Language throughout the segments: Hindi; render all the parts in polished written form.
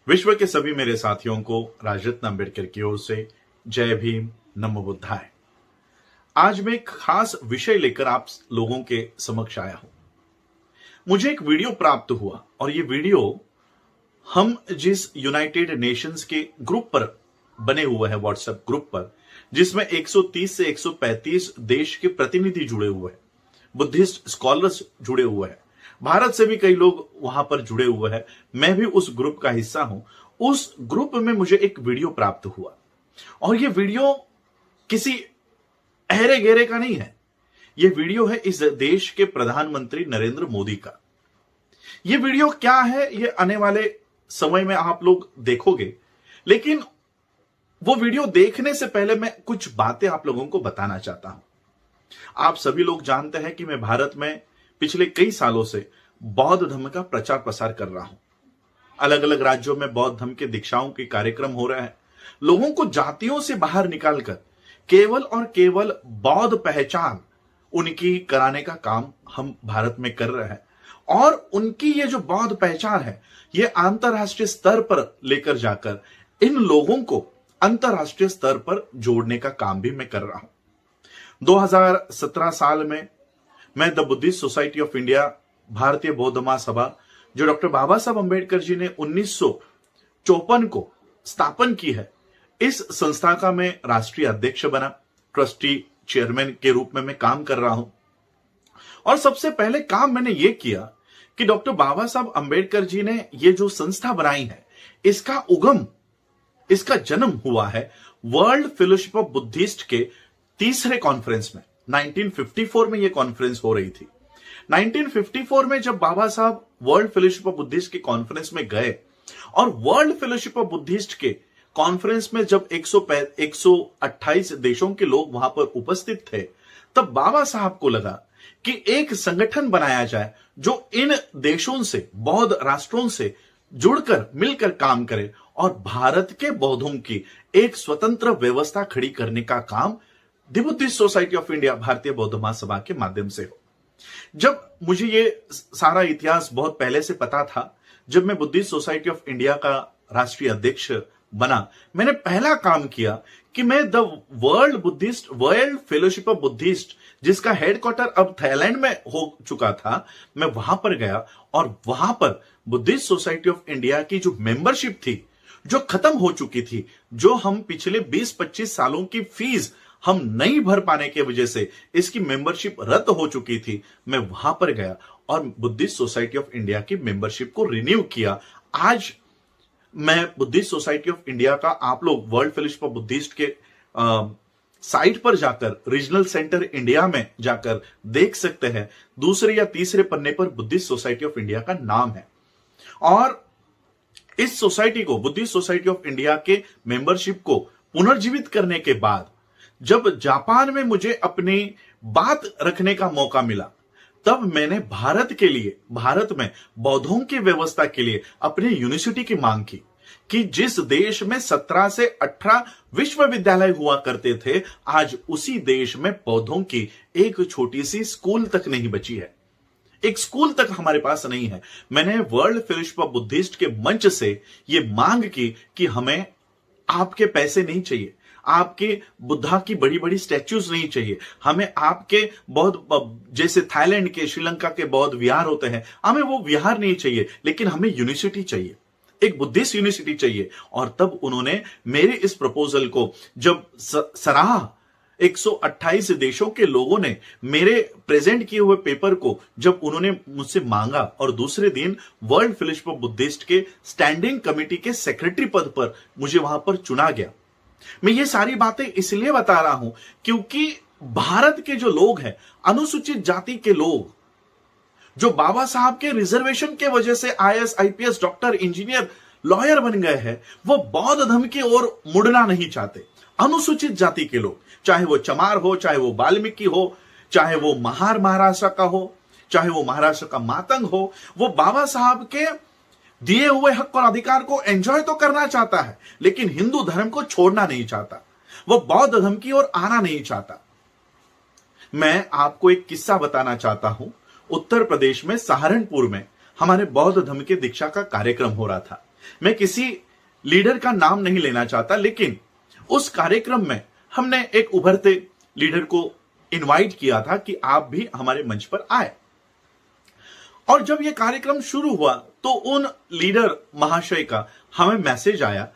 विश्व के सभी मेरे साथियों को राजरत्न अम्बेडकर की ओर से जय भीम, नमो बुद्धाय। आज मैं एक खास विषय लेकर आप लोगों के समक्ष आया हूं। मुझे एक वीडियो प्राप्त हुआ और ये वीडियो हम जिस यूनाइटेड नेशंस के ग्रुप पर बने हुए हैं, व्हाट्सएप ग्रुप पर, जिसमें 130 से 135 देश के प्रतिनिधि जुड़े हुए हैं, बुद्धिस्ट स्कॉलर्स जुड़े हुए हैं, भारत से भी कई लोग वहां पर जुड़े हुए हैं। मैं भी उस ग्रुप का हिस्सा हूं। उस ग्रुप में मुझे एक वीडियो प्राप्त हुआ और यह वीडियो किसी अहरे गहरे का नहीं है। यह वीडियो है इस देश के प्रधानमंत्री नरेंद्र मोदी का। यह वीडियो क्या है, यह आने वाले समय में आप लोग देखोगे, लेकिन वो वीडियो देखने से पहले मैं कुछ बातें आप लोगों को बताना चाहता हूं। आप सभी लोग जानते हैं कि मैं भारत में पिछले कई सालों से बौद्ध धर्म का प्रचार प्रसार कर रहा हूं। अलग अलग राज्यों में बौद्ध धर्म के दीक्षाओं के कार्यक्रम हो रहे हैं। लोगों को जातियों से बाहर निकालकर केवल और केवल बौद्ध पहचान उनकी कराने का काम हम भारत में कर रहे हैं और उनकी ये जो बौद्ध पहचान है, ये अंतरराष्ट्रीय स्तर पर लेकर जाकर इन लोगों को अंतरराष्ट्रीय स्तर पर जोड़ने का काम भी मैं कर रहा हूं। 2017 साल में मैं the Buddhist society of India, भारतीय बौद्ध महासभा, जो डॉक्टर बाबा साहब अंबेडकर जी ने 1954 को स्थापन की है, इस संस्था का मैं राष्ट्रीय अध्यक्ष बना। ट्रस्टी चेयरमैन के रूप में मैं काम कर रहा हूं और सबसे पहले काम मैंने ये किया कि डॉक्टर बाबा साहब अंबेडकर जी ने ये जो संस्था बनाई है, इसका जन्म हुआ है वर्ल्ड फेलोशिप ऑफ बुद्धिस्ट के तीसरे कॉन्फ्रेंस में। 1954 में यह कॉन्फ्रेंस हो रही थी। 1954 में जब बाबा साहब वर्ल्ड फेलोशिप ऑफ बुद्धिस्ट के कॉन्फ्रेंस में गए और वर्ल्ड फेलोशिप ऑफ बुद्धिस्ट के कॉन्फ्रेंस में जब 128 देशों के लोग वहां पर उपस्थित थे, तब बाबा साहब को लगा कि एक संगठन बनाया जाए जो इन देशों से, बौद्ध राष्ट्रों से जुड़कर मिलकर काम करे और भारत के बौद्धों की एक स्वतंत्र व्यवस्था खड़ी करने का काम the Buddhist society of India, भारतीय बौद्ध महासभा के माध्यम से हो। जब मुझे ये सारा इतिहास बहुत पहले से पता था, जब मैं बुद्धिस्ट सोसाइटी ऑफ इंडिया का राष्ट्रीय अध्यक्ष बना, मैंने पहला काम किया कि मैं the world fellowship of Buddhist, जिसका हेडक्वार्टर अब थाईलैंड में हो चुका था, मैं वहां पर गया और वहां पर बुद्धिस्ट सोसाइटी ऑफ इंडिया की जो मेंबरशिप थी, जो खत्म हो चुकी थी, जो हम पिछले 20-25 सालों की फीस हम नहीं भर पाने की वजह से इसकी मेंबरशिप रद्द हो चुकी थी, मैं वहां पर गया और बुद्धिस्ट सोसाइटी ऑफ इंडिया की मेंबरशिप को रिन्यू किया। आज मैं बुद्धिस्ट सोसाइटी ऑफ इंडिया का, आप लोग वर्ल्ड फेलोशिप ऑफ बुद्धिस्ट के साइट पर जाकर, रीजनल सेंटर इंडिया में जाकर देख सकते हैं। दूसरे या तीसरे पन्ने पर बुद्धिस्ट सोसाइटी ऑफ इंडिया का नाम है और इस सोसाइटी को, बुद्धिस्ट सोसाइटी ऑफ इंडिया के मेंबरशिप को पुनर्जीवित करने के बाद जब जापान में मुझे अपनी बात रखने का मौका मिला, तब मैंने भारत के लिए, भारत में बौद्धों की व्यवस्था के लिए अपनी यूनिवर्सिटी की मांग की कि जिस देश में 17 से 18 विश्वविद्यालय हुआ करते थे, आज उसी देश में बौद्धों की एक छोटी सी स्कूल तक नहीं बची है। एक स्कूल तक हमारे पास नहीं है। मैंने वर्ल्ड फेलोशिप ऑफ बुद्धिस्ट के मंच से यह मांग की कि हमें आपके पैसे नहीं चाहिए, आपके बुद्धा की बड़ी बड़ी स्टैच्यूज नहीं चाहिए, हमें आपके बौद्ध, जैसे थाईलैंड के, श्रीलंका के बौद्ध विहार होते हैं, हमें वो विहार नहीं चाहिए, लेकिन हमें यूनिवर्सिटी चाहिए, एक बुद्धिस्ट यूनिवर्सिटी चाहिए। और तब उन्होंने मेरे इस प्रपोजल को जब सराहा, 128 देशों के लोगों ने मेरे प्रेजेंट किए हुए पेपर को जब उन्होंने मुझसे मांगा और दूसरे दिन वर्ल्ड फेलोशिप ऑफ बुद्धिस्ट के स्टैंडिंग कमेटी के सेक्रेटरी पद पर मुझे वहां पर चुना गया। मैं ये सारी बातें इसलिए बता रहा हूं क्योंकि भारत के जो लोग हैं, अनुसूचित जाति के लोग, जो बाबा साहब के रिजर्वेशन के वजह से IAS, IPS, doctor, engineer, lawyer बन गए हैं, वो बौद्ध धर्म की ओर मुड़ना नहीं चाहते। अनुसूचित जाति के लोग, चाहे वो चमार हो, चाहे वो वाल्मीकि हो, चाहे वो महार महाराष्ट्र का हो, चाहे वो महाराष्ट्र का मातंग हो, वो बाबा साहब के दिए हुए हक और अधिकार को एंजॉय तो करना चाहता है, लेकिन हिंदू धर्म को छोड़ना नहीं चाहता, वो बौद्ध धर्म की ओर आना नहीं चाहता। मैं आपको एक किस्सा बताना चाहता हूं। उत्तर प्रदेश में सहारनपुर में हमारे बौद्ध धर्म के दीक्षा का कार्यक्रम हो रहा था। मैं किसी लीडर का नाम नहीं लेना चाहता, लेकिन उस कार्यक्रम में हमने एक उभरते लीडर को इनवाइट किया था कि आप भी हमारे मंच पर आए। और जब यह कार्यक्रम शुरू हुआ तो उन लीडर महाशय का हमें मैसेज आया,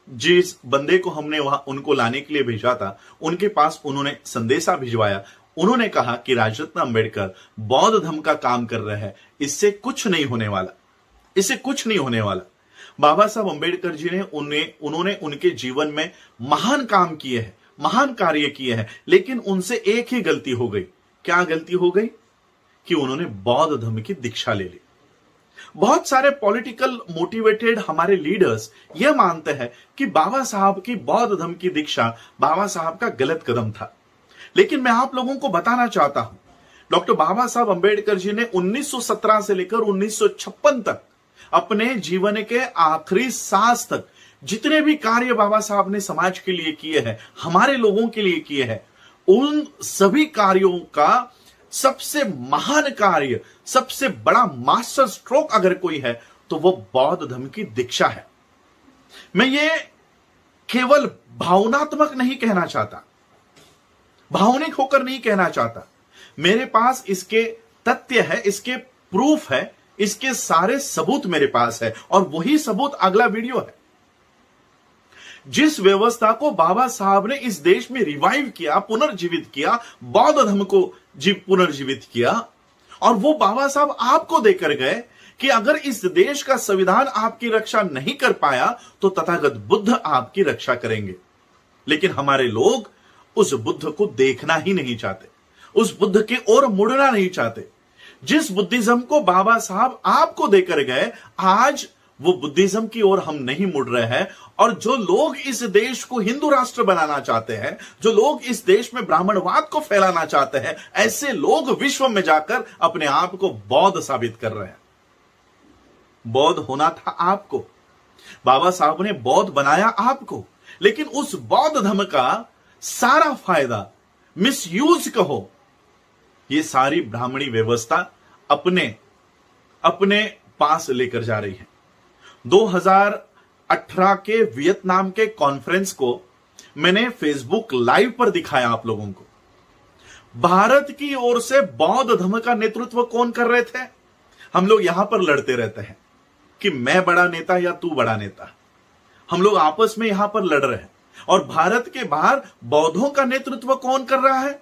जिस बंदे को हमने वहां उनको लाने के लिए भेजा था उनके पास उन्होंने संदेशा भिजवाया। उन्होंने कहा कि राजरत्न अंबेडकर बौद्ध धर्म का काम कर रहे हैं, इससे कुछ नहीं होने वाला, इससे कुछ नहीं होने वाला। बाबा साहब अंबेडकर जी ने उन्होंने उनके जीवन में महान काम किए हैं, महान कार्य किए हैं, लेकिन उनसे एक ही गलती हो गई। क्या गलती हो गई? कि उन्होंने बौद्ध धर्म की दीक्षा ले ली। बहुत सारे पॉलिटिकल मोटिवेटेड हमारे लीडर्स यह मानते हैं कि बाबा साहब की बौद्ध धर्म की दीक्षा बाबा साहब का गलत कदम था, लेकिन मैं आप लोगों को बताना चाहता हूं, डॉक्टर बाबा साहब अंबेडकर जी ने 1917 से लेकर 1956 तक अपने जीवन के आखिरी सांस तक जितने भी कार्य बाबा साहब ने समाज के लिए किए हैं, हमारे लोगों के लिए किए हैं, उन सभी कार्यों का सबसे महान कार्य, सबसे बड़ा मास्टर स्ट्रोक अगर कोई है तो वो बौद्ध धर्म की दीक्षा है। मैं ये केवल भावनात्मक नहीं कहना चाहता, भावनिक होकर नहीं कहना चाहता। मेरे पास इसके तथ्य है, इसके प्रूफ है, इसके सारे सबूत मेरे पास है, और वही सबूत अगला वीडियो है। जिस व्यवस्था को बाबा साहब ने इस देश में रिवाइव किया, पुनर्जीवित किया, बौद्ध धर्म को पुनर्जीवित किया, और वो बाबा साहब आपको देकर गए कि अगर इस देश का संविधान आपकी रक्षा नहीं कर पाया तो तथागत बुद्ध आपकी रक्षा करेंगे। लेकिन हमारे लोग उस बुद्ध को देखना ही नहीं चाहते, उस बुद्ध की ओर मुड़ना नहीं चाहते। जिस बुद्धिज्म को बाबा साहब आपको देकर गए, आज वो बुद्धिज्म की ओर हम नहीं मुड़ रहे हैं। और जो लोग इस देश को हिंदू राष्ट्र बनाना चाहते हैं, जो लोग इस देश में ब्राह्मणवाद को फैलाना चाहते हैं, ऐसे लोग विश्व में जाकर अपने आप को बौद्ध साबित कर रहे हैं। बौद्ध होना था आपको, बाबा साहब ने बौद्ध बनाया आपको, लेकिन उस बौद्ध धर्म का सारा फायदा, मिसयूज कहो, ये सारी ब्राह्मणी व्यवस्था अपने पास लेकर जा रही है। 2018 के वियतनाम के कॉन्फ्रेंस को मैंने फेसबुक लाइव पर दिखाया आप लोगों को। भारत की ओर से बौद्ध धर्म का नेतृत्व कौन कर रहे थे? हम लोग यहां पर लड़ते रहते हैं कि मैं बड़ा नेता या तू बड़ा नेता, हम लोग आपस में यहां पर लड़ रहे हैं। और भारत के बाहर बौद्धों का नेतृत्व कौन कर रहा है?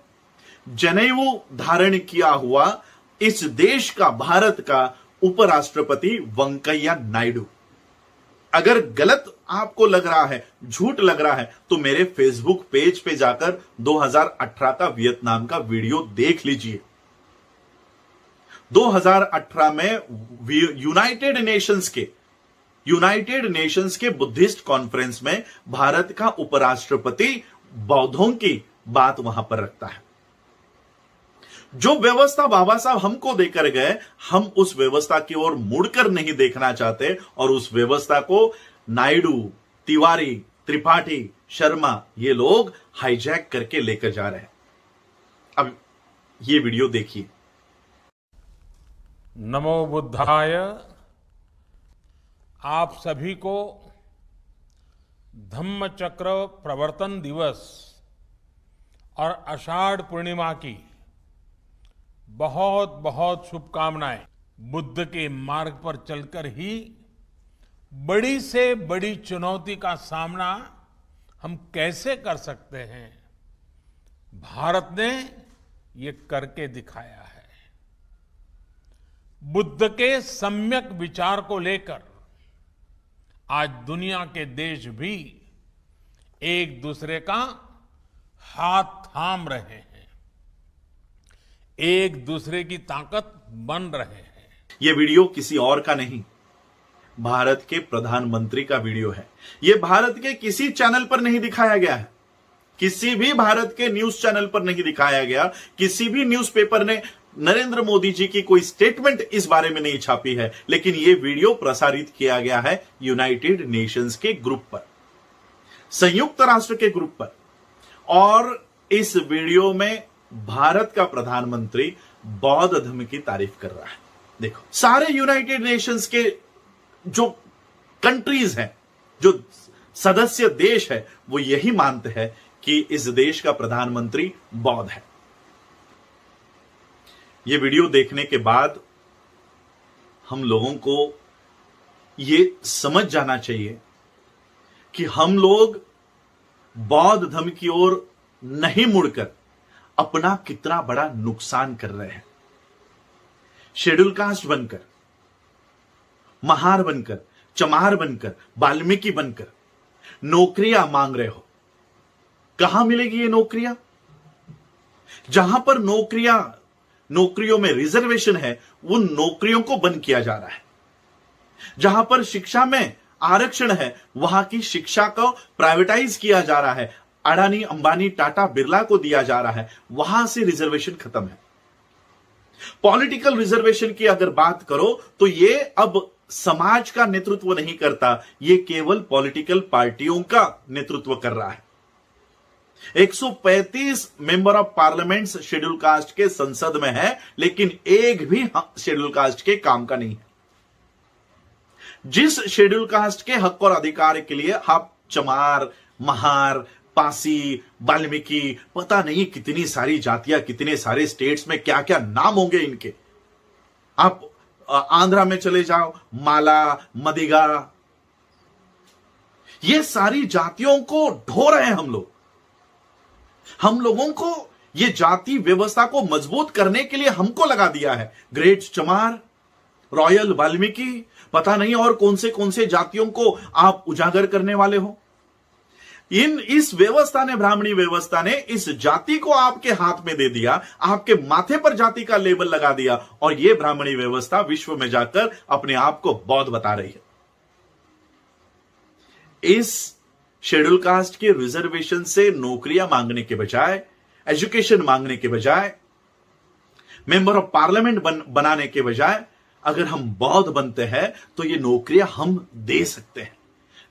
जनेऊ धारण किया हुआ इस देश का, भारत का उपराष्ट्रपति वेंकैया नायडू। अगर गलत आपको लग रहा है, झूठ लग रहा है, तो मेरे फेसबुक पेज पे जाकर 2018 का वियतनाम का वीडियो देख लीजिए। 2018 में यूनाइटेड नेशंस के बुद्धिस्ट कॉन्फ्रेंस में भारत का उपराष्ट्रपति बौद्धों की बात वहां पर रखता है। जो व्यवस्था बाबा साहब हमको देकर गए, हम उस व्यवस्था की ओर मुड़कर नहीं देखना चाहते, और उस व्यवस्था को नायडू, तिवारी, त्रिपाठी, शर्मा, ये लोग हाईजैक करके लेकर जा रहे हैं। अब ये वीडियो देखिए। नमो बुद्धाय। आप सभी को धम्म चक्र प्रवर्तन दिवस और आषाढ़ पूर्णिमा की बहुत बहुत शुभकामनाएं। बुद्ध के मार्ग पर चलकर ही बड़ी से बड़ी चुनौती का सामना हम कैसे कर सकते हैं, भारत ने ये करके दिखाया है। बुद्ध के सम्यक विचार को लेकर आज दुनिया के देश भी एक दूसरे का हाथ थाम रहे हैं, एक दूसरे की ताकत बन रहे हैं। यह वीडियो किसी और का नहीं, भारत के प्रधानमंत्री का वीडियो है। यह भारत के किसी चैनल पर नहीं दिखाया गया है, किसी भी भारत के न्यूज चैनल पर नहीं दिखाया गया, किसी भी न्यूज़पेपर ने नरेंद्र मोदी जी की कोई स्टेटमेंट इस बारे में नहीं छापी है। लेकिन यह वीडियो प्रसारित किया गया है यूनाइटेड नेशंस के ग्रुप पर, संयुक्त राष्ट्र के ग्रुप पर, और इस वीडियो में भारत का प्रधानमंत्री बौद्ध धर्म की तारीफ कर रहा है। देखो, सारे यूनाइटेड नेशंस के जो कंट्रीज हैं, जो सदस्य देश है, वो यही मानते हैं कि इस देश का प्रधानमंत्री बौद्ध है। ये वीडियो देखने के बाद हम लोगों को ये समझ जाना चाहिए कि हम लोग बौद्ध धर्म की ओर नहीं मुड़कर अपना कितना बड़ा नुकसान कर रहे हैं। शेड्यूल कास्ट बनकर, महार बनकर, चमार बनकर, वाल्मीकि बनकर नौकरियां मांग रहे हो। कहां मिलेगी ये नौकरियां? जहां पर नौकरियों में रिजर्वेशन है, उन नौकरियों को बंद किया जा रहा है। जहां पर शिक्षा में आरक्षण है, वहां की शिक्षा को प्राइवेटाइज किया जा रहा है, अडानी, अंबानी, टाटा, बिरला को दिया जा रहा है, वहां से रिजर्वेशन खत्म है। पॉलिटिकल रिजर्वेशन की अगर बात करो तो ये अब समाज का नेतृत्व नहीं करता, ये केवल पॉलिटिकल पार्टियों का नेतृत्व कर रहा है। 135 member of parliament schedule caste के संसद में है, लेकिन एक भी शेड्यूल कास्ट के काम का नहीं है। जिस शेड्यूल कास्ट के हक और अधिकार के लिए आप चमार, महार, पासी, वाल्मीकि, पता नहीं कितनी सारी जातियां, कितने सारे स्टेट्स में क्या क्या नाम होंगे इनके। आप आंध्रा में चले जाओ, माला, मदिगा, ये सारी जातियों को ढो रहे हैं हम लोग। हम लोगों को ये जाति व्यवस्था को मजबूत करने के लिए हमको लगा दिया है। ग्रेट चमार, रॉयल वाल्मीकि, पता नहीं और कौन से जातियों को आप उजागर करने वाले हो। इस व्यवस्था ने, ब्राह्मणी व्यवस्था ने इस जाति को आपके हाथ में दे दिया, आपके माथे पर जाति का लेबल लगा दिया, और यह ब्राह्मणी व्यवस्था विश्व में जाकर अपने आप को बौद्ध बता रही है। इस शेड्यूल कास्ट के रिजर्वेशन से नौकरियां मांगने के बजाय, एजुकेशन मांगने के बजाय, मेंबर ऑफ पार्लियामेंट बनाने के बजाय, अगर हम बौद्ध बनते हैं तो ये नौकरियां हम दे सकते हैं,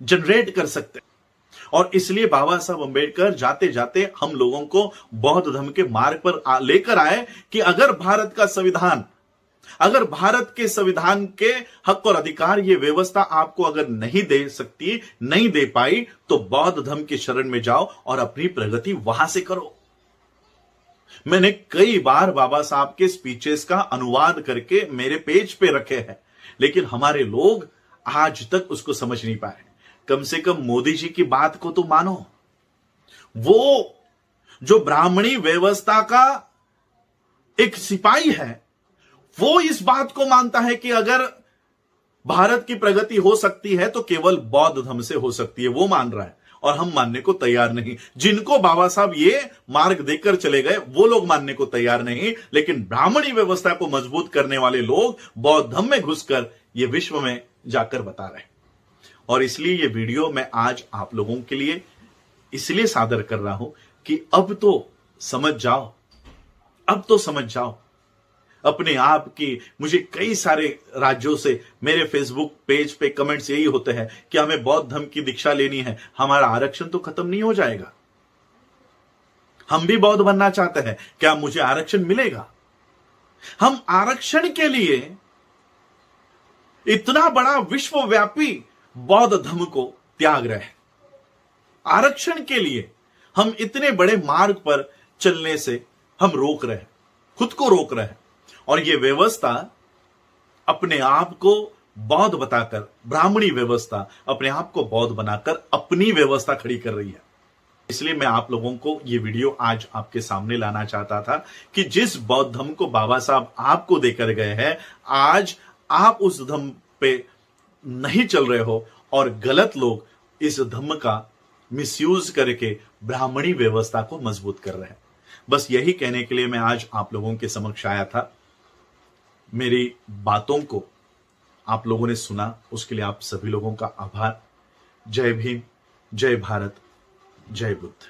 जनरेट कर सकते हैं। और इसलिए बाबा साहब अंबेडकर जाते जाते हम लोगों को बौद्ध धर्म के मार्ग पर लेकर आए कि अगर भारत के संविधान के हक और अधिकार, ये व्यवस्था आपको अगर नहीं दे सकती, नहीं दे पाई, तो बौद्ध धर्म की शरण में जाओ और अपनी प्रगति वहां से करो। मैंने कई बार बाबा साहब के स्पीचेस का अनुवाद करके मेरे पेज पे रखे हैं, लेकिन हमारे लोग आज तक उसको समझ नहीं पाए। कम से कम मोदी जी की बात को तो मानो। वो जो ब्राह्मणी व्यवस्था का एक सिपाही है, वो इस बात को मानता है कि अगर भारत की प्रगति हो सकती है तो केवल बौद्ध धर्म से हो सकती है, वो मान रहा है, और हम मानने को तैयार नहीं। जिनको बाबा साहब ये मार्ग देकर चले गए, वो लोग मानने को तैयार नहीं, लेकिन ब्राह्मणी व्यवस्था को मजबूत करने वाले लोग बौद्ध धर्म में घुसकर ये विश्व में जाकर बता रहे हैं। और इसलिए ये वीडियो मैं आज आप लोगों के लिए इसलिए सादर कर रहा हूं कि अब तो समझ जाओ अपने आप की। मुझे कई सारे राज्यों से मेरे फेसबुक पेज पे कमेंट्स यही होते हैं कि हमें बौद्ध धर्म की दीक्षा लेनी है, हमारा आरक्षण तो खत्म नहीं हो जाएगा। हम भी बौद्ध बनना चाहते हैं, क्या मुझे आरक्षण मिलेगा? हम आरक्षण के लिए इतना बड़ा विश्वव्यापी बौद्ध धर्म को त्याग रहे हैं। आरक्षण के लिए हम इतने बड़े मार्ग पर चलने से हम रोक रहे हैं, खुद को रोक रहे हैं। और यह व्यवस्था अपने आप को बौद्ध बताकर, ब्राह्मणी व्यवस्था अपने आप को बौद्ध बनाकर अपनी व्यवस्था खड़ी कर रही है। इसलिए मैं आप लोगों को यह वीडियो आज आपके सामने लाना चाहता था कि जिस बौद्ध धर्म को बाबा साहब आपको देकर गए हैं, आज आप उस धर्म पे नहीं चल रहे हो और गलत लोग इस धर्म का मिसयूज करके ब्राह्मणी व्यवस्था को मजबूत कर रहे हैं। बस यही कहने के लिए मैं आज आप लोगों के समक्ष आया था। मेरी बातों को आप लोगों ने सुना, उसके लिए आप सभी लोगों का आभार। जय भीम, जय भारत, जय बुद्ध।